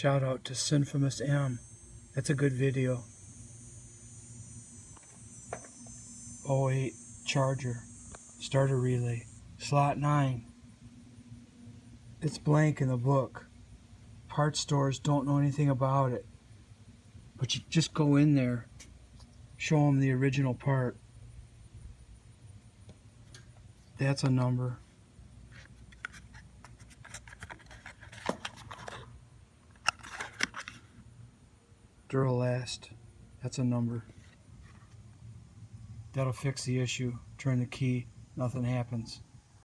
Shout out to Sinfamous M. That's a good video. 08 charger. Starter relay. Slot 9. It's blank in the book. Part stores don't know anything about it. But you just go in there, show them the original part. That's a number. Duralast. That's a number. That'll fix the issue. Turn the key, nothing happens.